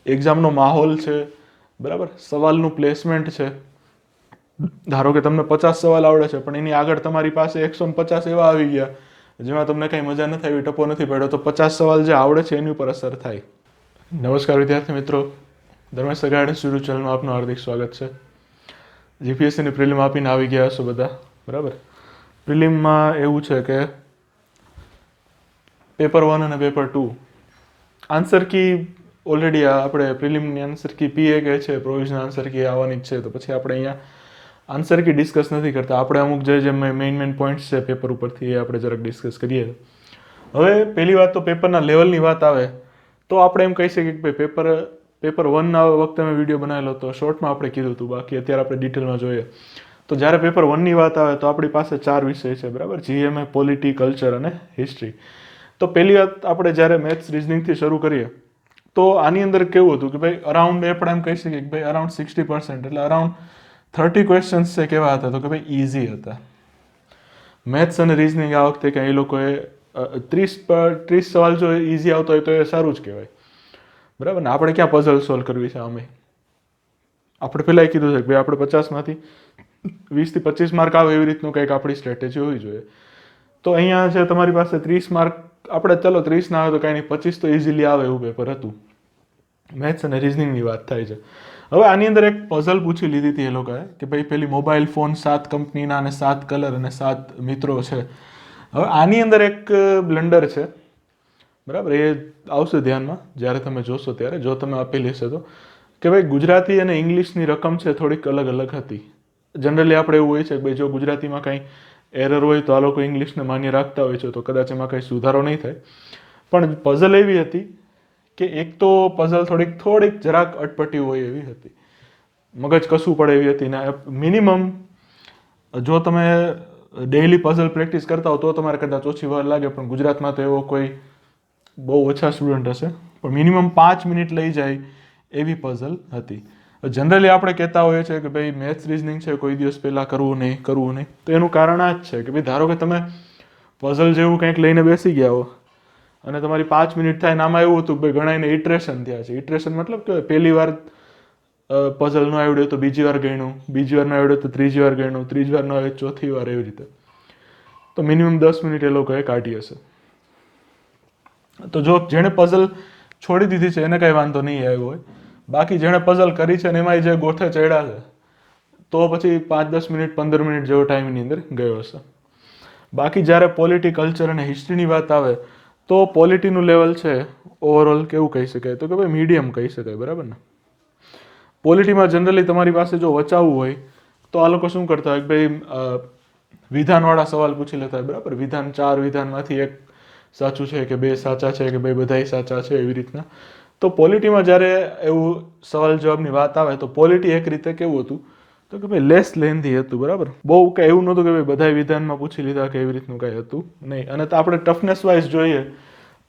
એક્ઝામનો માહોલ છે, બરાબર, સવાલનું પ્લેસમેન્ટ છે. ધારો કે તમને 50 સવાલ આવડે છે, પણ એની આગળ તમારી પાસે 150 એવા આવી ગયા જેમાં તમને કંઈ મજા નથી આવી, ટપો નથી પડ્યો, તો 50 સવાલ જે આવડે છે એની ઉપર અસર થાય. નમસ્કાર વિદ્યાર્થી મિત્રો, ધર્મેશ ગાઈડન્સ યુટ્યુબ ચેનલમાં આપનું હાર્દિક સ્વાગત છે. જીપીએસસીની પ્રિલિમ આપીને આવી ગયા હશો બધા, બરાબર. પ્રિલિમમાં એવું છે કે પેપર 1 અને પેપર 2 આન્સર કી ઓલરેડી આપણે પ્રિલિમની આન્સર કી પીએ કે છે, પ્રોવિઝનલ આન્સર કી આવવાની જ છે, તો પછી આપણે અહીંયા આન્સર કી ડિસ્કસ નથી કરતા. આપણે અમુક જે મેઇન પોઈન્ટ્સ છે પેપર ઉપરથી એ આપણે જરાક ડિસ્કસ કરીએ. હવે પહેલી વાત તો પેપરના લેવલની વાત આવે તો આપણે એમ કહી શકીએ કે ભાઈ પેપર 1ના વખતે મેં વિડીયો બનાવેલો હતો, શોર્ટમાં આપણે કીધું હતું, બાકી અત્યારે આપણે ડિટેલમાં જોઈએ તો જ્યારે પેપર 1ની વાત આવે તો આપણી પાસે 4 વિષય છે, બરાબર, જીએમએ, પોલિટી, કલ્ચર અને હિસ્ટ્રી. તો પહેલી વાત આપણે જ્યારે મેથ્સ રિઝનિંગથી શરૂ કરીએ તો આની અંદર કેવું હતું કે ભાઈ અરાઉન્ડ આપણે એમ કહી શકીએ કે ભાઈ અરાઉન્ડ 60% એટલે અરાઉન્ડ 30 ક્વેશ્ચન્સ છે કેવા હતા તો કે ભાઈ ઇઝી હતા. મેથ્સ અને રિઝનિંગ આ વખતે કે એ લોકોએ 30 સવાલ જો ઇઝી આવતો હોય તો એ સારું જ કહેવાય, બરાબર ને. આપણે ક્યાં પઝલ સોલ્વ કરવી છે, અમે આપણે પહેલાં કીધું છે કે ભાઈ આપણે 50માંથી 20 થી 25 માર્ક આવે એવી રીતનું કંઈક આપણી સ્ટ્રેટેજી હોવી જોઈએ. તો અહીંયા છે તમારી પાસે 30 માર્ક, આપણે ચલો 30 ના આવે તો કાંઈ નહીં, 25 તો ઇઝીલી આવે એવું પેપર હતું. મેથ્સ અને રિઝનિંગની વાત થાય છે. હવે આની અંદર એક પઝલ પૂછી લીધી હતી એ લોકોએ કે ભાઈ પેલી મોબાઈલ ફોન 7 કંપનીના અને 7 કલર અને 7 મિત્રો છે. હવે આની અંદર એક બ્લન્ડર છે, બરાબર, એ આવશે ધ્યાનમાં જ્યારે તમે જોશો ત્યારે, જો તમે આપેલી હશે તો, કે ભાઈ ગુજરાતી અને ઇંગ્લિશની રકમ છે થોડીક અલગ અલગ હતી. જનરલી આપણે એવું હોય છે કે ભાઈ જો ગુજરાતીમાં કંઈ એરર હોય તો આ લોકો ઇંગ્લિશને માન્ય રાખતા હોય છે, તો કદાચ એમાં કંઈ સુધારો નહીં થાય. પણ પઝલ એવી હતી કે એક તો પઝલ થોડીક જરાક અટપટી હોય એવી હતી, મગજ કશું પડે એવી હતી ને. મિનિમમ જો તમે ડેઈલી પઝલ પ્રેક્ટિસ કરતા હો તો તમારે કદાચ ઓછી વાર લાગે, પણ ગુજરાતમાં તો એવો કોઈ બહુ ઓછા સ્ટુડન્ટ હશે, પણ મિનિમમ 5 મિનિટ લઈ જાય એવી પઝલ હતી. જનરલી આપણે કહેતા હોઈએ છીએ કે ભાઈ મેથ્સ રિઝનિંગ છે કોઈ દિવસ પહેલાં કરવું નહીં, તો એનું કારણ આ જ છે કે ભાઈ ધારો કે તમે પઝલ જેવું કંઈક લઈને બેસી ગયા હો અને તમારી 5 મિનિટ થાય, આમાં એવું હતું કે ભાઈ ઘણાને ઇટરેશન થયા છે. ઇટરેશન મતલબ કે પહેલી વાર પઝલ ન આવડ્યું તો બીજી વાર ગણ્યું, બીજી વાર ન આવડ્યું તો ત્રીજી વાર ગણ્યું, ત્રીજી વાર ન આવે ચોથી વાર, એવી રીતે. તો મિનિમમ 10 મિનિટ એ લોકોએ કાઢી હશે. તો જો જેણે પઝલ છોડી દીધી છે એને કંઈ વાંધો નહીં આવ્યો હોય, બાકી જેણે પઝલ કરી છે ને એમાં જે ગોઠે ચડ્યા છે તો પછી 5-10 મિનિટ 15 મિનિટ જેવો ટાઈમની અંદર ગયો હશે. બાકી જ્યારે પોલિટી, કલ્ચર અને હિસ્ટ્રીની વાત આવે તો પોલિટીનું લેવલ છે ઓવરઓલ કેવું કહી શકાય તો કે ભાઈ મીડિયમ કહી શકાય, બરાબર ને. પોલિટીમાં જનરલી તમારી પાસે જો વચાવવું હોય તો આ લોકો શું કરતા હોય કે ભાઈ વિધાનવાળા સવાલ પૂછી લેતા હોય, બરાબર. વિધાન 4 વિધાનમાંથી એક સાચું છે કે 2 સાચા છે કે ભાઈ બધાય સાચા છે, એવી રીતના. તો પોલિટીમાં જ્યારે એવું સવાલ જવાબની વાત આવે તો પોલિટી એક રીતે કેવું હતું તો કે ભાઈ લેસ લેન્ધી હતું, બરાબર. બહુ કંઈ એવું નહોતું કે ભાઈ બધા વિધાનમાં પૂછી લીધા કે એવી રીતનું કાંઈ હતું નહીં. અને તો આપણે ટફનેસ વાઇઝ જોઈએ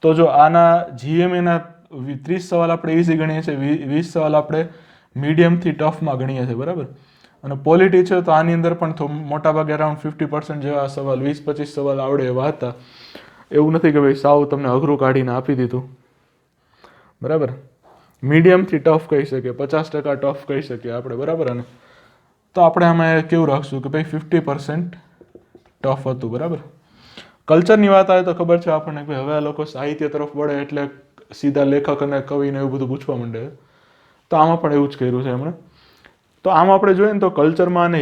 તો જો આના જીએમએના 30 સવાલ આપણે ઇઝી ગણીએ છીએ, 20 સવાલ આપણે મીડિયમથી ટફમાં ગણીએ છીએ, બરાબર. અને પોલિટી છે તો આની અંદર પણ મોટાભાગે અરાઉન્ડ 50% જેવા સવાલ, 20-25 સવાલ આવડે એવા હતા. એવું નથી કે ભાઈ સાવ તમને અઘરું કાઢીને આપી દીધું, બરાબર. મીડિયમથી ટફ કહી શકીએ, 50% ટફ કહી શકીએ આપણે, બરાબર. અને તો આપણે આમાં કેવું રાખશું કે ભાઈ 50% ટફ હતું, બરાબર. કલ્ચરની વાત આવે તો ખબર છે આપણને કે હવે આ લોકો સાહિત્ય તરફ વળે એટલે સીધા લેખક અને કવિને એવું બધું પૂછવા માંડે, તો આમાં પણ એવું જ કર્યું છે એમણે. તો આમ આપણે જોઈએ ને તો કલ્ચરમાં અને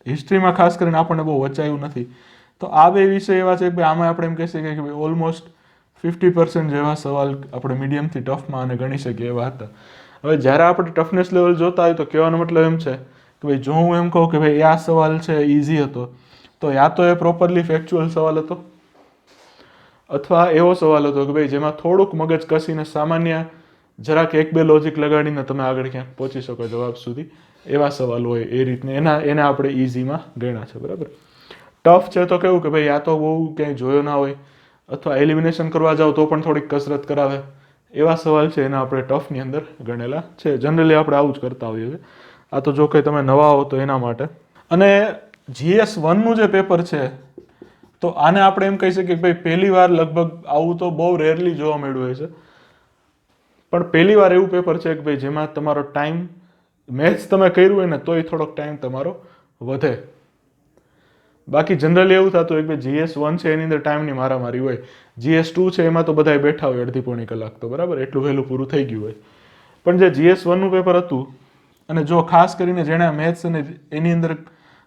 હિસ્ટ્રીમાં ખાસ કરીને આપણને બહુ વચાયું નથી. તો આ બે વિષય એવા છે કે ભાઈ આમાં આપણે એમ કહી શકીએ કે ભાઈ ઓલમોસ્ટ 50% જેવા સવાલ આપણે મીડિયમથી ટફમાં અને ગણી શકીએ એવા હતા. હવે જ્યારે આપણે ટફનેસ લેવલ જોતા હોય તો કહેવાનો મતલબ એમ છે કે ભાઈ જો હું એમ કહું કે ભાઈ આ સવાલ છે ઇઝી હતો તો યા તો એ પ્રોપરલી ફેક્ચ્યુઅલ સવાલ હતો, અથવા એવો સવાલ હતો કે ભાઈ જેમાં થોડુંક મગજ કસીને સામાન્ય જરાક 1-2 લોજિક લગાડીને તમે આગળ ક્યાંક પહોંચી શકો જવાબ સુધી, એવા સવાલ હોય એ રીતને એને આપણે ઇઝીમાં ગણ્યા છે, બરાબર. ટફ છે તો કેવું કે ભાઈ યા તો બહુ ક્યાંય જોયો ના હોય અથવા એલિમિનેશન કરવા જાઓ તો પણ થોડીક કસરત કરાવે, એવા સવાલ છે એને આપણે ટફની અંદર ગણેલા છે. જનરલી આપણે આવું જ કરતા હોઈએ છીએ. આ તો જો કંઈ તમે નવા હો તો એના માટે. અને GS1નું જે પેપર છે તો આને આપણે એમ કહી શકીએ કે ભાઈ પહેલી વાર લગભગ આવું તો બહુ રેરલી જોવા મળ્યું હોય છે પણ પહેલી વાર એવું પેપર છે કે ભાઈ જેમાં તમારો ટાઈમ મેથ્સ તમે કર્યું હોય ને તોય થોડોક ટાઈમ તમારો વધે. બાકી જનરલી એવું થતું હોય કે GS1 છે એની અંદર ટાઈમની મારામારી હોય, GS2 છે એમાં તો બધા બેઠા હોય અડધી પોણી કલાક તો બરાબર એટલું વહેલું પૂરું થઈ ગયું હોય. પણ જે GS1નું પેપર હતું અને જો ખાસ કરીને જેણે મેથ્સ અને એની અંદર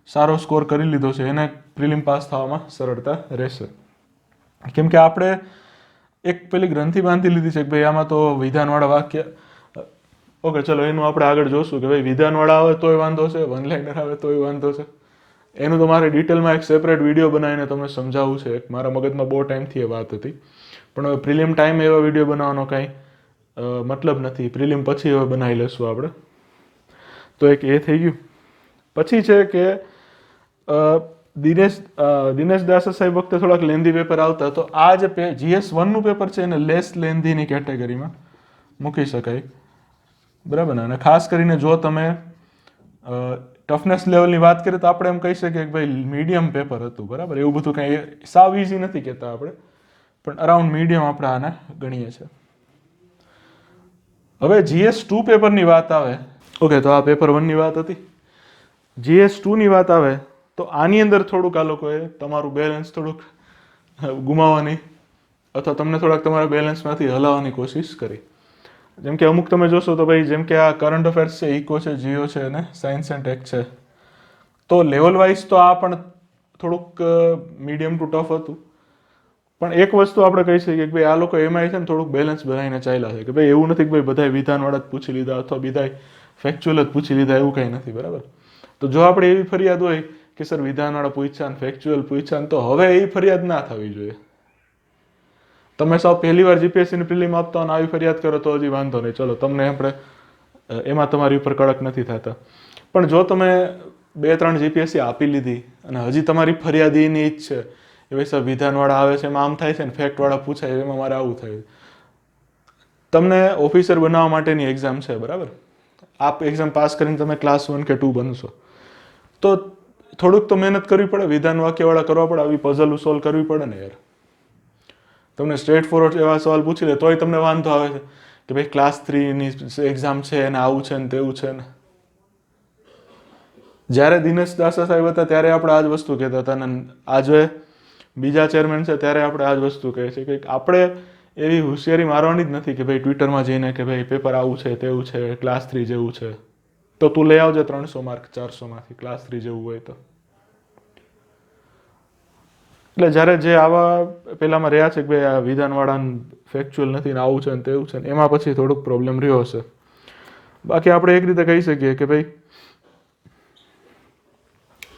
સારો સ્કોર કરી લીધો છે એને પ્રિલિમ પાસ થવામાં સરળતા રહેશે. કેમ કે આપણે એક પેલી ગ્રંથિ બાંધી લીધી છે કે ભાઈ આમાં તો વિધાનવાળા વાક્ય, ઓકે ચલો એનું આપણે આગળ જોશું કે ભાઈ વિધાનવાળા આવે તોય વાંધો છે, વન લાઇનર આવે તોય વાંધો છે. એનું તો મારે ડિટેલમાં એક સેપરેટ વિડીયો બનાવીને તમને સમજાવવું છે. મારા મગજમાં બહુ ટાઈમથી એ વાત હતી, પણ હવે પ્રિલિમ ટાઈમે એવા વિડીયો બનાવવાનો કાંઈ મતલબ નથી. પ્રિલિમ પછી હવે બનાવી લેશું આપણે. તો એક એ થઈ ગયું. પછી છે કે દિનેશ દાસ સાહેબ વખતે થોડાક લેન્ધી પેપર આવતા, તો આ જે GS1નું પેપર છે એને લેસ લેન્ધીની કેટેગરીમાં મૂકી શકાય, બરાબર ને. અને ખાસ કરીને જો તમે ટફનેસ લેવલની વાત કરીએ તો આપણે એમ કહી શકીએ કે ભાઈ મીડિયમ પેપર હતું, બરાબર. એવું બધું કાંઈ સાવ ઇઝી નથી કહેતા આપણે, પણ અરાઉન્ડ મીડિયમ આપણે આને ગણીએ છીએ. હવે GS2 પેપરની વાત આવે, ઓકે તો આ પેપર 1ની વાત હતી. GS2ની વાત આવે તો આની અંદર થોડુંક આ લોકોએ તમારું બેલેન્સ થોડુંક ગુમાવવાની અથવા તમને થોડાક તમારા બેલેન્સમાંથી હલાવવાની કોશિશ કરી. જેમ કે અમુક તમે જોશો તો ભાઈ જેમ કે આ કરંટ અફેર્સ છે, ઇકો છે, જીઓ છે અને સાયન્સ એન્ડ ટેક છે, તો લેવલ વાઇઝ તો આ પણ થોડુંક મીડિયમ ટુ ટફ હતું. પણ એક વસ્તુ આપણે કહી શકીએ કે ભાઈ આ લોકો એમાં છે ને થોડુંક બેલેન્સ બનાવીને ચાલ્યા છે કે ભાઈ એવું નથી કે ભાઈ બધાય વિધાનવાળા જ પૂછી લીધા અથવા બધાય ફેક્ચ્યુઅલ જ પૂછી લીધા, એવું કંઈ નથી, બરાબર. તો જો આપણે એવી ફરિયાદ હોય કે સર વિધાનવાળા પૂછ્યા ને ફેક્ચ્યુઅલ પૂછ્યા ને, તો હવે એ ફરિયાદ ના થવી જોઈએ. તમે સાવ પહેલી વાર જીપીએસસીની પ્રિલિમ આપતા અને આવી ફરિયાદ કરો તો હજી વાંધો નહીં, ચલો તમને આપણે એમાં તમારી ઉપર કડક નથી થતા. પણ જો તમે 2-3 જીપીએસસી આપી લીધી અને હજી તમારી ફરિયાદ એની જ છે કે ભાઈ સર વિધાનવાળા આવે છે એમાં આમ થાય છે ને ફેક્ટવાળા પૂછાય એમાં મારે આવું થાય, તમને ઓફિસર બનાવવા માટેની એક્ઝામ છે, બરાબર. આપ એક્ઝામ પાસ કરીને તમે ક્લાસ 1 કે 2 બનશો તો થોડુંક તો મહેનત કરવી પડે, વિધાન વાક્યવાળા કરવા પડે, આવી પઝલ સોલ્વ કરવી પડે ને યાર. તમને સ્ટ્રેટ ફોરવર્ડ એવા સવાલ પૂછી લે તોય તમને વાંધો આવે છે કે ભાઈ ક્લાસ 3ની એક્ઝામ છે અને આવું છે ને તેવું છે ને. જ્યારે દિનેશ દાસા સાહેબ હતા ત્યારે આપણે આ જ વસ્તુ કહેતા હતા અને આજે બીજા ચેરમેન છે ત્યારે આપણે આ જ વસ્તુ કહે છે કે આપણે એવી હોશિયારી મારવાની જ નથી કે ભાઈ ટ્વિટરમાં જઈને કે ભાઈ પેપર આવું છે તેવું છે, ક્લાસ 3 જેવું છે તો તું લઈ આવજે 300 માર્ક 400માંથી ક્લાસ 3 જેવું હોય તો. એટલે જ્યારે જે આવા પેલામાં રહ્યા છે કે ભાઈ આ વિધાનવાળા ફેક્ચ્યુઅલ નથી ને આવું છે ને તેવું છે ને, એમાં પછી થોડુંક પ્રોબ્લેમ રહ્યો હશે. બાકી આપણે એક રીતે કહી શકીએ કે ભાઈ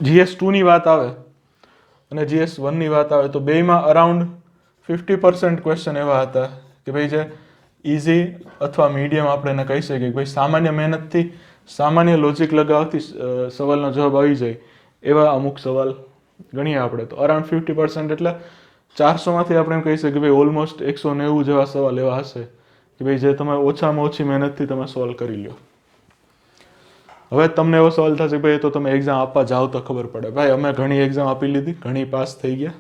GS2ની વાત આવે અને GS1ની વાત આવે તો બેયમાં અરાઉન્ડ 50% ક્વેશ્ચન એવા હતા કે ભાઈ જે ઇઝી અથવા મીડિયમ આપણે એને કહી શકીએ કે ભાઈ સામાન્ય મહેનતથી, સામાન્ય લોજિક લગાવથી સવાલનો જવાબ આવી જાય એવા અમુક સવાલ ગણીએ આપણે તો અરાઉન્ડ 50%, એટલે 400માંથી આપણે એમ કહી શકીએ કે ભાઈ ઓલમોસ્ટ 190 જેવા સવાલ એવા હશે કે ભાઈ જે તમે ઓછામાં ઓછી મહેનતથી તમે સોલ્વ કરી લો. હવે તમને એવો સવાલ થશે કે ભાઈ તો તમે એક્ઝામ આપવા જાઓ તો ખબર પડે. ભાઈ અમે ઘણી એક્ઝામ આપી લીધી, ઘણી પાસ થઈ ગયા,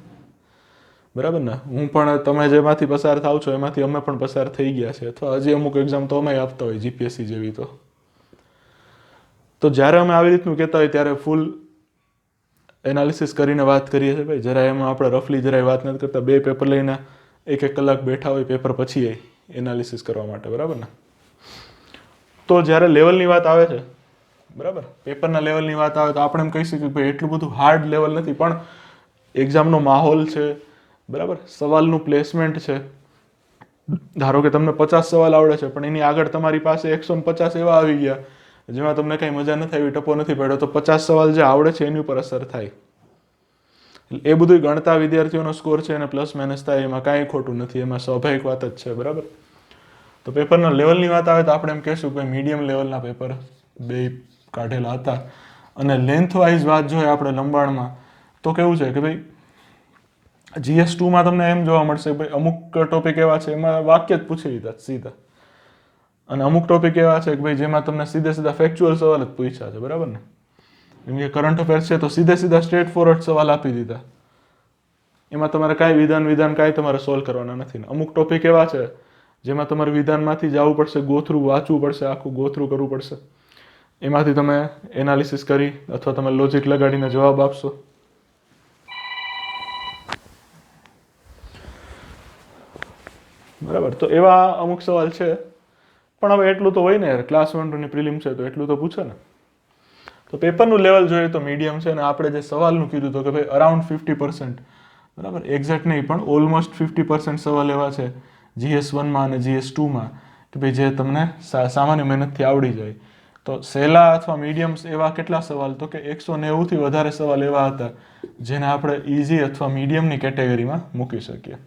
બરાબર ને. હું પણ તમે જેમાંથી પસાર થાવ છો એમાંથી અમે પણ પસાર થઈ ગયા છે, અથવા હજી અમુક એક્ઝામ તો અમે આપતા હોય જીપીએસસી જેવી. તો જ્યારે અમે આવી રીતનું કહેતા હોય ત્યારે ફૂલ એનાલિસિસ કરીને વાત કરીએ છીએ ભાઈ. જરાય એમાં આપણે રફલી જરાય વાત નથી કરતા. 2 પેપર લઈને 1-1 કલાક બેઠા હોય પેપર પછી એનાલિસિસ કરવા માટે, બરાબર ને. તો જ્યારે લેવલની વાત આવે છે, બરાબર, પેપરના લેવલની વાત આવે તો આપણે એમ કહી શકીએ કે ભાઈ એટલું બધું હાર્ડ લેવલ નથી, પણ એક્ઝામનો માહોલ છે, બરાબર, સવાલનું પ્લેસમેન્ટ છે. ધારો કે તમને 50 સવાલ આવડે છે પણ એની આગળ તમારી પાસે 150 એવા આવી ગયા જેમાં તમને કંઈ મજા નથી આવી, ટપો નથી પડ્યો, તો 50 સવાલ જે આવડે છે એની ઉપર અસર થાય. એ બધું ગણતા વિદ્યાર્થીઓનો સ્કોર છે અને પ્લસ માઇનસ થાય, એમાં કાંઈ ખોટું નથી, એમાં સ્વાભાવિક વાત જ છે, બરાબર. તો પેપરના લેવલની વાત આવે તો આપણે એમ કહેશું કે મીડિયમ લેવલના પેપર 2 કાઢેલા હતા. અને લેન્થ વાઇઝ વાત જોઈએ આપણે લંબાણમાં તો કેવું છે કે ભાઈ GS2માં તમને એમ જોવા મળશે કે ભાઈ અમુક ટોપિક એવા છે એમાં વાક્ય જ પૂછી લીધા સીધા, અને અમુક ટોપિક એવા છે કે ભાઈ જેમાં તમને સીધા ફેક્ચ્યુઅલ સવાલ જ પૂછ્યા છે, બરાબર ને. જેમ કે કરંટ અફેર્સ છે તો સીધા સ્ટ્રેટ ફોરવર્ડ સવાલ આપી દીધા, એમાં તમારે કાંઈ વિધાન કાંઈ તમારે સોલ્વ કરવાના નથી. અમુક ટોપિક એવા છે જેમાં તમારે વિધાનમાંથી જવું પડશે, ગોથરું વાંચવું પડશે, આખું ગોથરું કરવું પડશે. એમાંથી તમે એનાલિસિસ કરી અથવા તમે લોજિક લગાડીને જવાબ આપશો. બરાબર, તો એવા અમુક સવાલ છે. પણ હવે એટલું તો હોય ને યાર, ક્લાસ 1-2 ની પ્રિલિમ છે તો એટલું તો પૂછે ને. તો પેપરનું લેવલ જોઈએ તો મીડિયમ છે, અને આપણે જે સવાલનું કીધું તો કે ભાઈ અરાઉન્ડ 50%, બરાબર, એક્ઝેક્ટ નહીં પણ ઓલમોસ્ટ 50% સવાલ એવા છે GS1માં અને GS2માં કે ભાઈ જે તમને સામાન્ય મહેનતથી આવડી જાય. તો સહેલા અથવા મીડિયમ્સ એવા કેટલા સવાલ, તો કે 190થી વધારે સવાલ એવા હતા જેને આપણે ઇઝી અથવા મીડિયમની કેટેગરીમાં મૂકી શકીએ.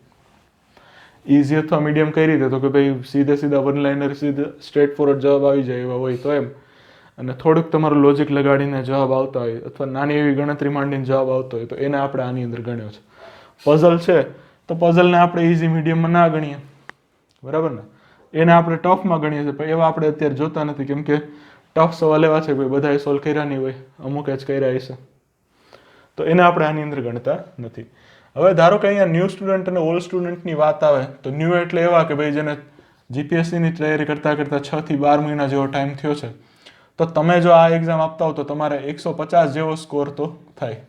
ઇઝી અથવા મીડિયમ કઈ રીતે, તો કે ભાઈ સીધા વન લાઇનર, સીધા સ્ટ્રેટ ફોરવર્ડ જવાબ આવી જાય એવા હોય તો એમ, અને થોડુંક તમારું લોજિક લગાડીને જવાબ આવતા હોય અથવા નાની એવી ગણતરી માંડીને જવાબ આવતો હોય તો એને આપણે આની અંદર ગણ્યો છે. પઝલ છે તો પઝલને આપણે ઇઝી મીડિયમમાં ના ગણીએ, બરાબર ને, એને આપણે ટફમાં ગણીએ છીએ, પણ એવા આપણે અત્યારે જોતા નથી, કેમ કે ટફ સવાલ એવા છે કે બધાએ સોલ્વ કર્યા નહીં હોય, અમુક જ કર્યા હશે, તો એને આપણે આની અંદર ગણતા નથી. હવે ધારો કે અહીંયા ન્યૂ સ્ટુડન્ટ અને ઓલ્ડ સ્ટુડન્ટની વાત આવે તો ન્યૂ એટલે એવા કે ભાઈ જેને જીપીએસસીની તૈયારી કરતાં 6 થી 12 મહિના જેવો ટાઈમ થયો છે, તો તમે જો આ એક્ઝામ આપતા હો તો તમારે 150 જેવો સ્કોર તો થાય.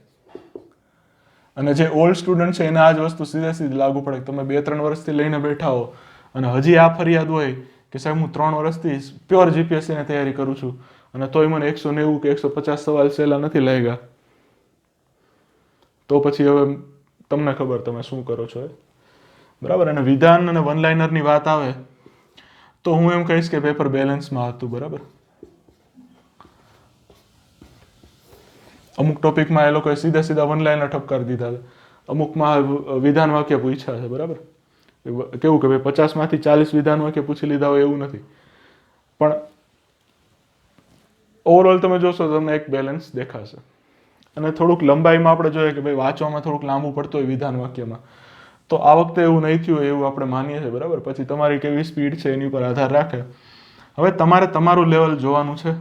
અને જે ઓલ્ડ સ્ટુડન્ટ છે એને આ જ વસ્તુ સીધી લાગુ પડે. તમે 2-3 વર્ષથી લઈને બેઠા હો અને હજી આ ફરિયાદ હોય કે સાહેબ હું 3 વર્ષથી પ્યોર જીપીએસસીની તૈયારી કરું છું અને તોય મને 190 કે 150 સવાલ સહેલા નથી લાગ્યા, તો પછી હવે તમને ખબર તમે શું કરો છો, બરાબર. અને વિધાન અને વન લાઇનરની વાત આવે તો હું એમ કહીશ કે પેપર બેલેન્સમાં હતું, બરાબર. અમુક ટોપિકમાં એ લોકોએ સીધા વન લાઇનર ઠપકારી દીધા છે, અમુકમાં વિધાન વાક્ય પૂછ્યા છે, બરાબર. કેવું કે ભાઈ 50માંથી 40 વિધાન વાક્ય પૂછી લીધા હોય એવું નથી, પણ ઓવરઓલ તમે જોશો તો તમને એક બેલેન્સ દેખાશે. અને થોડુંક લંબાઈમાં આપણે જોઈએ કે ભાઈ વાંચવામાં થોડુંક લાંબુ પડતું હોય વિધાન વાક્યમાં, તો આ વખતે એવું નહીં થયું હોય એવું આપણે માનીએ છીએ, બરાબર. પછી તમારી કેવી સ્પીડ છે એની ઉપર આધાર રાખે. હવે તમારે તમારું લેવલ જોવાનું છે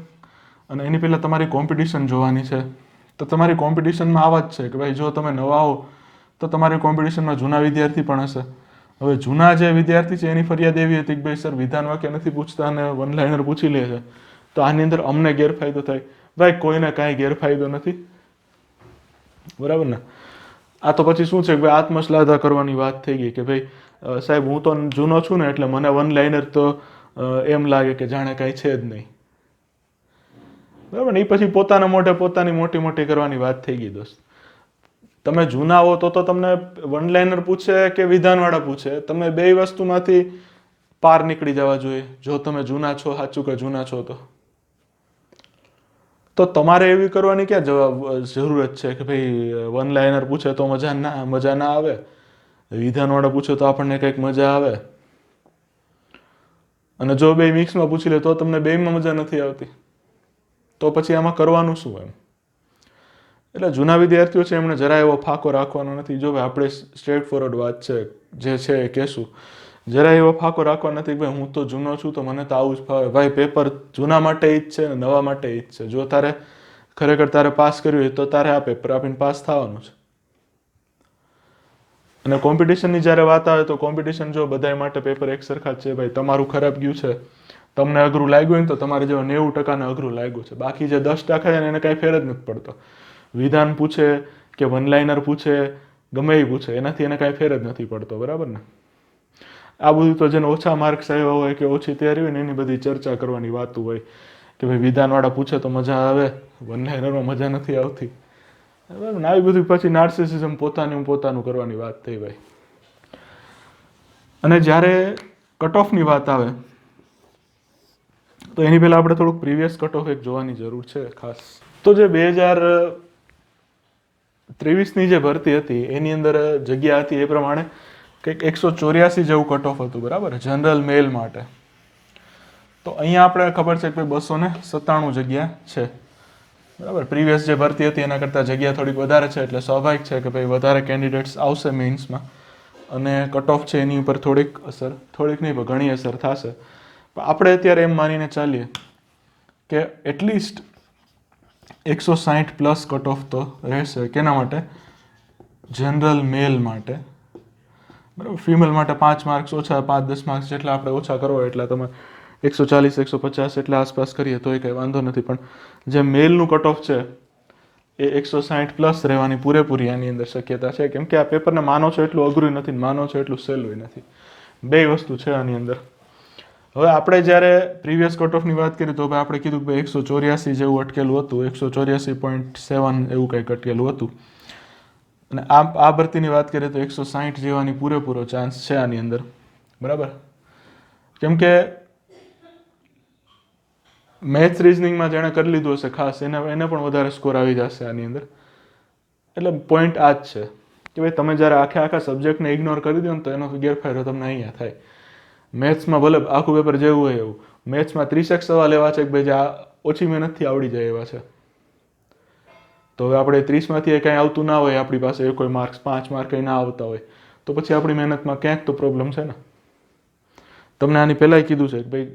અને એની પહેલાં તમારી કોમ્પિટિશન જોવાની છે. તો તમારી કોમ્પિટિશનમાં આવા જ છે કે ભાઈ જો તમે નવા હો તો તમારી કોમ્પિટિશનમાં જૂના વિદ્યાર્થી પણ હશે. હવે જૂના જે વિદ્યાર્થી છે એની ફરિયાદ એવી હતી કે ભાઈ સર વિધાન વાક્ય નથી પૂછતા અને વન લાઇનર પૂછી લે છે, તો આની અંદર અમને ગેરફાયદો થાય. ભાઈ કોઈને કાંઈ ગેરફાયદો નથી, બરાબર ને. આ તો પછી શું છે કે ભાઈ આત્મશ્લાઘા કરવાની વાત થઈ ગઈ કે ભાઈ સાહેબ હું તો જૂનો છું ને એટલે મને વન લાઇનર તો એમ લાગે કે જાણે કાંઈ છે જ નહીં, બરાબર ને. એ પછી પોતાના મોઢે પોતાની મોટી કરવાની વાત થઈ ગઈ દોસ્ત. તમે જૂના હો તો તમને વન લાઇનર પૂછે કે વિધાનવાળા પૂછે, તમે બે વસ્તુમાંથી પાર નીકળી જવા જોઈએ. જો તમે જૂના છો, સાચું કે જૂના છો, તો તમારે એવી કરવાની ક્યાં જરૂરત છે કે ભાઈ વન લાઇનર પૂછે તો મજા ના આવે, વિધાનવાળા પૂછે તો આપણને કંઈક મજા આવે, અને જો બે મિક્સમાં પૂછી લે તો તમને બેમાં મજા નથી આવતી, તો પછી આમાં કરવાનું શું એમ. એટલે જૂના વિદ્યાર્થીઓ છે એમણે જરાય એવો ફાંકો રાખવાનો નથી. જો ભાઈ આપણે સ્ટ્રેટ ફોરવર્ડ વાત છે જે છે એ કહેશું, જરાય એવો ફાંકો રાખવા નથી ભાઈ હું તો જૂનો છું તો મને તો આવું જ ફાવે. ભાઈ પેપર જૂના માટે જ છે ને નવા માટે જ છે. જો તારે ખરેખર તારે પાસ કર્યું હોય તો તારે આ પેપર આપીને પાસ થવાનું છે. અને કોમ્પિટિશનની જ્યારે વાત આવે તો કોમ્પિટિશન જો બધાય માટે પેપર એક સરખા જ છે. ભાઈ તમારું ખરાબ ગયું છે, તમને અઘરું લાગ્યું હોય ને તો તમારે જેવા 90% અઘરું લાગ્યું છે, બાકી જે 10% છે ને એને કાંઈ ફેર જ નથી પડતો. વિધાન પૂછે કે વન લાઇનર પૂછે, ગમે એ પૂછે, એનાથી એને કાંઈ ફેર જ નથી પડતો, બરાબર ને. આ બધું તો જેને ઓછા માર્ક્સ આવ્યા હોય કે ઓછી તૈયારી હોય ને એની બધી ચર્ચા કરવાની વાતું હોય કે ભાઈ વિધાનવાળા પૂછે તો મજા આવે, વન લાઇનરમાં મજા નથી આવતી, બરાબર ને. આવી બધી પછી નાર્સિસિઝમ પોતાનું કરવાની વાત થઈ ભાઈ. અને જ્યારે કટ ઓફની વાત આવે તો એની પહેલાં આપણે થોડુંક પ્રીવિયસ કટ ઓફ એક જોવાની જરૂર છે ખાસ. તો જે 2023ની જે ભરતી હતી એની અંદર જગ્યા હતી એ પ્રમાણે કંઈક 184 જેવું કટ ઓફ હતું, બરાબર, જનરલ મેલ માટે. તો અહીંયા આપણે ખબર છે કે 297 જગ્યા છે, બરાબર. પ્રીવિયસ જે ભરતી હતી એના કરતાં જગ્યા થોડીક વધારે છે એટલે સ્વાભાવિક છે કે ભાઈ વધારે કેન્ડિડેટ્સ આવશે મેઇન્સમાં અને કટ ઓફ છે એની ઉપર થોડીક નહીં પણ ઘણી અસર થશે. પણ આપણે અત્યારે એમ માનીને ચાલીએ કે એટલીસ્ટ 160+ કટ ઓફ તો રહેશે. કેના માટે? જનરલ મેલ માટે. બરાબર. ફિમેલ માટે 5 માર્ક્સ ઓછા, 5-10 માર્ક્સ જેટલા આપણે ઓછા કરો એટલા તમે 140-150 એટલે આસપાસ કરીએ તોય કંઈ વાંધો નથી. પણ જે મેલનું કટ ઓફ છે એ 160 પ્લસ રહેવાની પૂરેપૂરી આની અંદર શક્યતા છે, કેમ કે આ પેપરને માનો છો એટલું અઘરું નથી, માનો છો એટલું સહેલું નથી. બે વસ્તુ છે આની અંદર. હવે આપણે જ્યારે પ્રીવિયસ કટ ઓફની વાત કરી તો આપણે કીધું કે ભાઈ 184 જેવું અટકેલું હતું, 184.7 એવું કંઈક અટકેલું હતું. અને આ ભરતીની વાત કરીએ તો 160 જેવાની પૂરેપૂરો ચાન્સ છે આની અંદર, બરાબર. કેમ કે મેથ્સ રિઝનિંગમાં જેણે કરી લીધું હશે ખાસ એને પણ વધારે સ્કોર આવી જશે આની અંદર. એટલે પોઈન્ટ આ જ છે કે ભાઈ તમે જ્યારે આખા સબ્જેક્ટને ઇગ્નોર કરી દો ને તો એનો ગેરફાયદો તમને અહીંયા થાય. મેથ્સમાં ભલે આખું પેપર જેવું હોય એવું, મેથ્સમાં 30 સવાલ એવા છે કે ભાઈ જે ઓછી મહેનતથી આવડી જાય એવા છે. તો હવે આપણે 30માંથી કંઈ આવતું ના હોય, આપણી પાસે કોઈ માર્ક્સ 5 માર્ક કંઈ ના આવતા હોય, તો પછી આપણી મહેનતમાં ક્યાંક તો પ્રોબ્લેમ છે ને. તમને આની પહેલાંય કીધું છે કે ભાઈ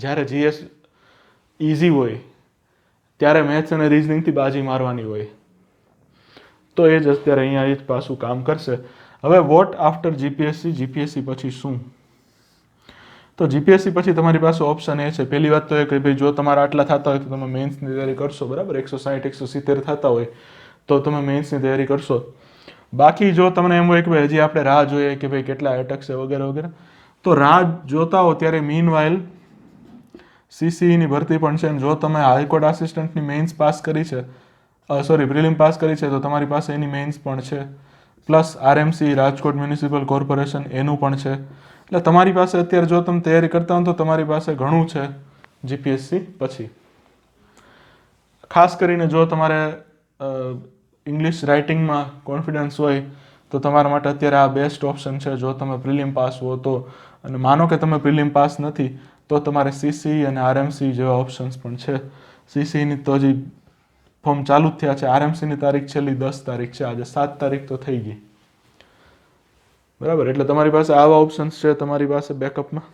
જ્યારે જીએસ ઇઝી હોય ત્યારે મેથ્સ અને રિઝનિંગથી બાજી મારવાની હોય. તો એ જ અત્યારે અહીંયા એ જ પાછું કામ કરશે. હવે વોટ આફ્ટર જીપીએસસી, જીપીએસસી પછી શું? તો જીપીએસસી પછી તમારી પાસે ઓપ્શન એ છે, પહેલી વાત તો એ કે ભાઈ જો તમારા આટલા થતા હોય તો તમે મેન્સની તૈયારી કરશો, બરાબર. 160-170 થતા હોય તો તમે મેન્સની તૈયારી કરશો. બાકી જો તમને એમ હોય કે ભાઈ હજી આપણે રાહ જોઈએ કે ભાઈ કેટલા અટકશે વગેરે વગેરે, તો રાહ જોતા હો ત્યારે મીન વાઇલ સીસીઈની ભરતી પણ છે. અને જો તમે હાઈકોર્ટ આસિસ્ટન્ટની મેઇન્સ પાસ કરી છે, પ્રિલિમ પાસ કરી છે, તો તમારી પાસે એની મેઇન્સ પણ છે. Plus RMC Rajkot municipal corporation એનું પણ છે. એટલે તમારી પાસે અત્યારે જો તમે તૈયારી કરતા હો તો તમારી પાસે ઘણું છે જીપીએસસી પછી. ખાસ કરીને જો તમારે ઇંગ્લિશ રાઇટિંગમાં કોન્ફિડન્સ હોય તો તમારા માટે અત્યારે આ બેસ્ટ ઓપ્શન છે જો તમે પ્રિલિમ પાસ હો તો. અને માનો કે તમે પ્રિલિમ પાસ નથી તો તમારે સીસીઈ અને આરએમસી જેવા ઓપ્શન્સ પણ છે. સીસીઈની તો હજી ફોર્મ ચાલુ જ થયા છે. આરએમસીની તારીખ છેલ્લી 10 તારીખ છે, આજે 7 તારીખ તો થઈ ગઈ, બરાબર. એટલે તમારી પાસે આવા ઓપ્શન્સ છે તમારી પાસે બેકઅપમાં.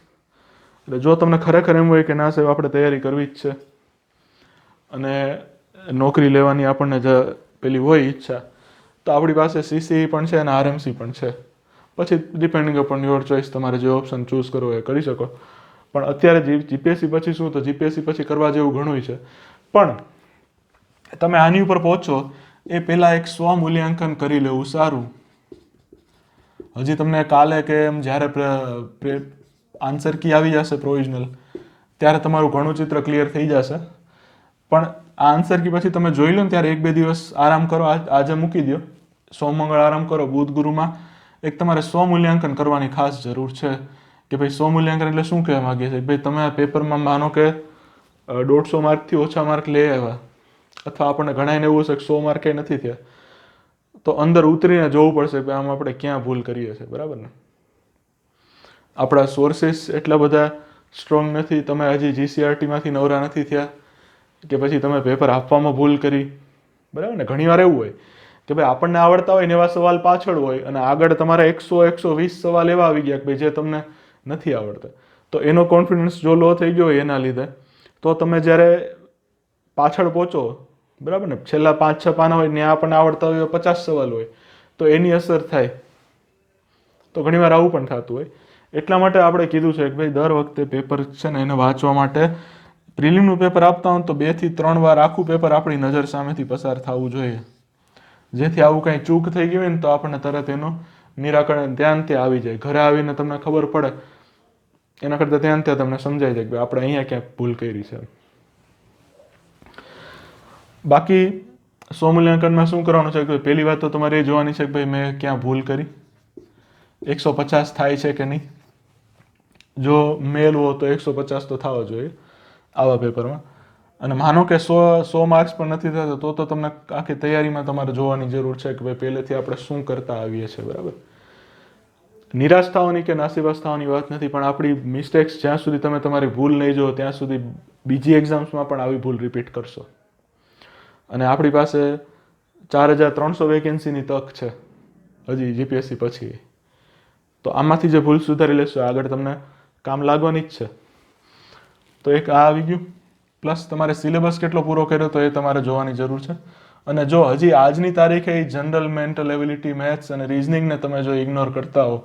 એટલે જો તમને ખરેખર એમ હોય કે ના સાહેબ આપણે તૈયારી કરવી જ છે અને નોકરી લેવાની આપણને જે પેલી હોય ઈચ્છા, તો આપણી પાસે સીસીઈ પણ છે અને આરએમસી પણ છે. પછી ડિપેન્ડિંગ અપોન યોર ચોઇસ તમારે જે ઓપ્શન ચૂઝ કરવો એ કરી શકો. પણ અત્યારે જીપીએસસી પછી શું, તો જીપીએસસી પછી કરવા જેવું ઘણું છે. પણ તમે આની ઉપર પહોંચો એ પહેલાં એક સ્વમૂલ્યાંકન કરી લેવું સારું. હજી તમને કાલે કે એમ જ્યારે આન્સર કી આવી જશે પ્રોવિઝનલ, ત્યારે તમારું ઘણું ચિત્ર ક્લિયર થઈ જશે. પણ આ આન્સર કી પછી તમે જોઈ લો ને ત્યારે 1-2 દિવસ આરામ કરો, આજે મૂકી દો, સોમ મંગળ આરામ કરો, બુધ ગુરુમાં એક તમારે સ્વમૂલ્યાંકન કરવાની ખાસ જરૂર છે. કે ભાઈ સ્વમૂલ્યાંકન એટલે શું કહેવા માંગીએ છીએ? ભાઈ તમે આ પેપરમાં માનો કે 150 માર્કથી ઓછા માર્ક લઈ આવ્યા, અથવા આપણને ઘણાને એવું હશે કે 100 માર્ક કંઈ નથી થયા, તો અંદર ઉતરીને જોવું પડશે કે આમ આપણે ક્યાં ભૂલ કરીએ છીએ, બરાબર ને. આપણા સોર્સિસ એટલા બધા સ્ટ્રોંગ નથી, તમે હજી જીસીઆરટીમાંથી નવરા નથી થયા, કે પછી તમે પેપર આપવામાં ભૂલ કરી, બરાબર ને. ઘણીવાર એવું હોય કે ભાઈ આપણને આવડતા હોય ને એવા સવાલ પાછળ હોય અને આગળ તમારા 100-120 સવાલ એવા આવી ગયા કે ભાઈ જે તમને નથી આવડતા. તો એનો કોન્ફિડન્સ જો લો થઈ ગયો હોય એના લીધે, તો તમે જ્યારે પાછળ પહોંચો, બરાબર ને, છેલ્લા 5-6 પાના હોય ને આપણને આવડતા હોય 50 સવાલ હોય, તો એની અસર થાય. તો ઘણીવાર આવું પણ થતું હોય. એટલા માટે આપણે કીધું છે કે ભાઈ દર વખતે પેપર છે ને એને વાંચવા માટે પ્રિલિમનું પેપર આપતા હોય તો 2 થી 3 વાર આખું પેપર આપણી નજર સામેથી પસાર થવું જોઈએ, જેથી આવું કંઈ ચૂક થઈ ગયું હોય ને તો આપણને તરત એનું નિરાકરણ ત્યાં ત્યાં આવી જાય. ઘરે આવીને તમને ખબર પડે એના કરતાં ત્યાં ત્યાં તમને સમજાઈ જાય કે આપણે અહીંયા ક્યાંક ભૂલ કરી છે. બાકી સ્વમૂલ્યાંકનમાં શું કરવાનું છે કે પહેલી વાત તો તમારે એ જોવાની છે કે ભાઈ મેં ક્યાં ભૂલ કરી, 150 થાય છે કે નહીં. જો મેલ હો તો 150 તો થવા જોઈએ આવા પેપરમાં. અને માનો કે 100 માર્ક્સ પણ નથી થતા તો તમને આખી તૈયારીમાં તમારે જોવાની જરૂર છે કે ભાઈ પહેલેથી આપણે શું કરતા આવીએ છીએ, બરાબર. નિરાશ થવાની કે નાસીપાસ થવાની વાત નથી, પણ આપણી મિસ્ટેક્સ જ્યાં સુધી તમે તમારી ભૂલ નહીં જો ત્યાં સુધી બીજી એક્ઝામ્સમાં પણ આવી ભૂલ રિપીટ કરશો. અને આપણી પાસે 4300 વેકેન્સીની તક છે હજી જીપીએસસી પછી, તો આમાંથી જે ભૂલ સુધારી લેશો આગળ તમને કામ લાગવાની જ છે. તો એક આ આવી ગયું. પ્લસ તમારે સિલેબસ કેટલો પૂરો કર્યો તો એ તમારે જોવાની જરૂર છે. અને જો હજી આજની તારીખે જનરલ મેન્ટલ એબિલિટી, મેથ્સ અને રિઝનિંગને તમે જો ઇગ્નોર કરતા હો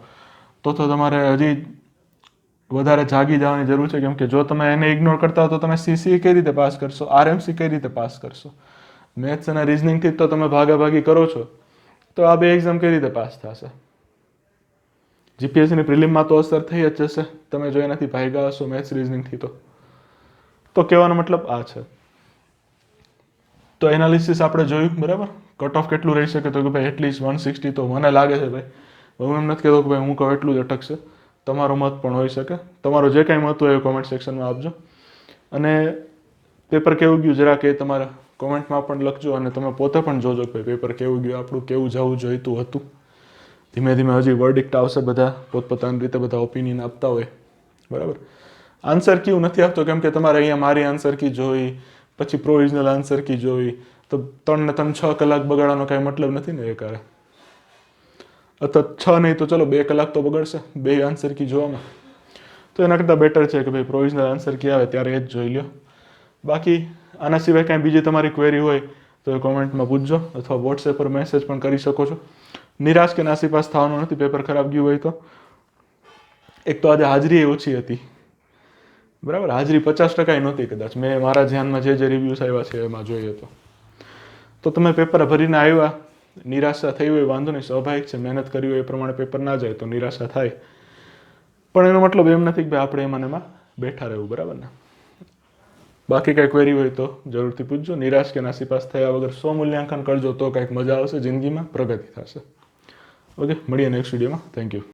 તો તમારે હજી વધારે જાગી જવાની જરૂર છે, કેમ કે જો તમે એને ઇગ્નોર કરતા હો તો તમે સીસી કઈ રીતે પાસ કરશો, આરએમસી કઈ રીતે પાસ કરશો, મેથ્સ અને રિઝનિંગથી તો તમે ભાગાભાગી કરો છો, તો આ બે એક્ઝામ કઈ રીતે પાસ થશે? જીપીએસસીની પ્રિલિમમાં તો અસર થઈ જ જશે તમે જો એનાથી ભાગ્યા હશો મેથ્સ રિઝનિંગથી. તો કહેવાનો મતલબ આ છે. તો એનાલિસિસ આપણે જોયું, બરાબર. કટ ઓફ કેટલું રહી શકે, તો કે ભાઈ એટલીસ્ટ 160. તો મને લાગે છે ભાઈ, હું એમ નથી કહેતો કે ભાઈ હું કહું એટલું જ અટકશે, તમારો મત પણ હોઈ શકે. તમારો જે કાંઈ મત હોય એ કોમેન્ટ સેક્શનમાં આપજો. અને પેપર કેવું ગયું જરા કે તમારા કોમેન્ટમાં પણ લખજો, અને તમે પોતે પણ જોજો કે પેપર કેવું ગયું, આપણું કેવું જવું જોઈતું હતું. ધીમે ધીમે હજી વર્ડિક્ટ આવશે, બધા પોતપોતાની રીતે બધા ઓપિનિયન આપતા હોય, બરાબર. આન્સર કેવું નથી આપતો, કેમ કે તમારે અહીંયા મારી આન્સર કી જોઈ, પછી પ્રોવિઝનલ આન્સર કી જોઈ, તો 3 ને 6 કલાક બગાડવાનો કાંઈ મતલબ નથી ને એકારે. અથવા 6 નહીં તો ચલો 2 કલાક તો બગડશે બે આન્સર કી જોવામાં. તો એના કરતાં બેટર છે કે ભાઈ પ્રોવિઝનલ આન્સર કી આવે ત્યારે એ જ જોઈ લો. બાકી આના સિવાય કાંઈ બીજી તમારી ક્વેરી હોય તો એ કોમેન્ટમાં પૂછજો, અથવા વોટ્સએપ પર મેસેજ પણ કરી શકો છો. નિરાશ કે નાસીપાસ થવાનું નથી પેપર ખરાબ ગયું હોય તો. એક તો આજે હાજરી ઓછી હતી, બરાબર. હાજરી 50% નહોતી કદાચ, મેં મારા ધ્યાનમાં જે રિવ્યૂઝ આવ્યા છે એમાં જોઈએ તો તમે પેપર ભરીને આવ્યા, નિરાશા થઈ હોય વાંધો નહીં, સ્વાભાવિક છે. મહેનત કરી હોય એ પ્રમાણે પેપર ના જાય તો નિરાશા થાય, પણ એનો મતલબ એમ નથી કે ભાઈ આપણે એમાં બેઠા રહેવું, બરાબર ને. બાકી કાંઈ ક્વેરી હોય તો જરૂરથી પૂછજો. નિરાશ કે નાસીપાસ થયા વગર સ્વમૂલ્યાંકન કરજો, તો કાંઈક મજા આવશે જિંદગીમાં, પ્રગતિ થશે. ઓકે, મળીએ નેક્સ્ટ વિડીયોમાં. Thank you.